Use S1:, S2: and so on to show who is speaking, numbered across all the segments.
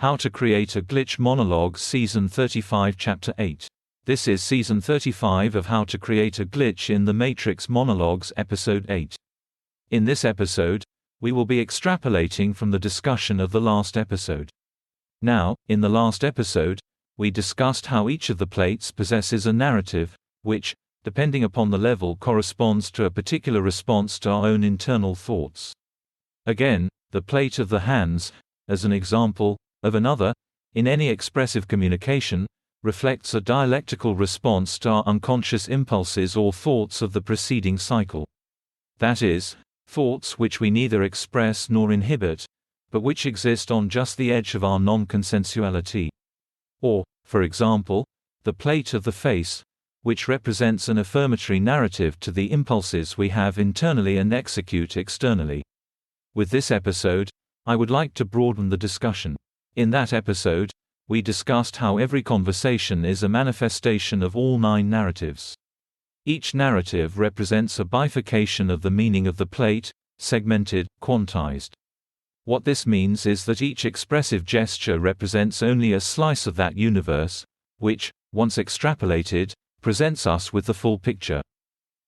S1: How to Create a Glitch Monologues Season 35 Chapter 8. This is Season 35 of How to Create a Glitch in the Matrix Monologues Episode 8. In this episode, we will be extrapolating from the discussion of the last episode. Now, in the last episode, we discussed how each of the plates possesses a narrative, which, depending upon the level, corresponds to a particular response to our own internal thoughts. Again, the plate of the hands, as an example of another, in any expressive communication, reflects a dialectical response to our unconscious impulses or thoughts of the preceding cycle. That is, thoughts which we neither express nor inhibit, but which exist on just the edge of our non-consensuality. Or, for example, the plate of the face, which represents an affirmatory narrative to the impulses we have internally and execute externally. With this episode, I would like to broaden the discussion. In that episode, we discussed how every conversation is a manifestation of all 9 narratives. Each narrative represents a bifurcation of the meaning of the plate, segmented, quantized. What this means is that each expressive gesture represents only a slice of that universe, which, once extrapolated, presents us with the full picture.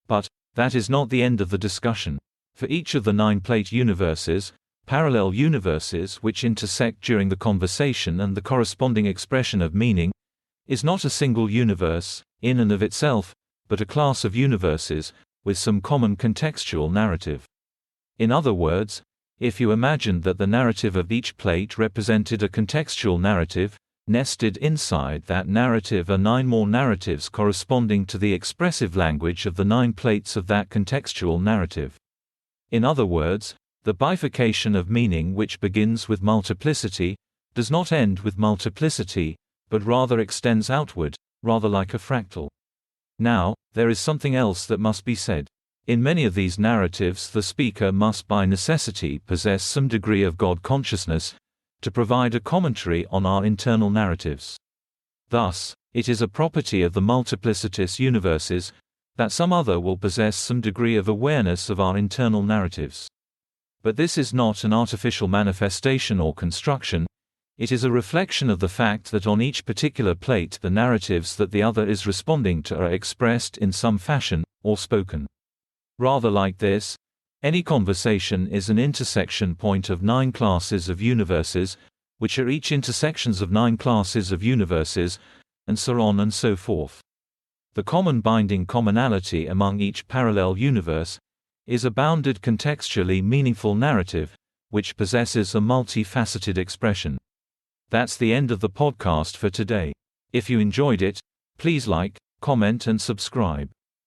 S1: But that is not the end of the discussion. For each of the 9 plate universes, parallel universes which intersect during the conversation and the corresponding expression of meaning, is not a single universe, in and of itself, but a class of universes, with some common contextual narrative. In other words, if you imagined that the narrative of each plate represented a contextual narrative, nested inside that narrative are 9 more narratives corresponding to the expressive language of the 9 plates of that contextual narrative. In other words, the bifurcation of meaning which begins with multiplicity, does not end with multiplicity, but rather extends outward, rather like a fractal. Now, there is something else that must be said. In many of these narratives the speaker must by necessity possess some degree of God consciousness, to provide a commentary on our internal narratives. Thus, it is a property of the multiplicitous universes, that some other will possess some degree of awareness of our internal narratives. But this is not an artificial manifestation or construction, it is a reflection of the fact that on each particular plate the narratives that the other is responding to are expressed in some fashion, or spoken. Rather like this, any conversation is an intersection point of 9 classes of universes, which are each intersections of 9 classes of universes, and so on and so forth. The common binding commonality among each parallel universe is a bounded contextually meaningful narrative, which possesses a multifaceted expression. That's the end of the podcast for today. If you enjoyed it, please like, comment and subscribe.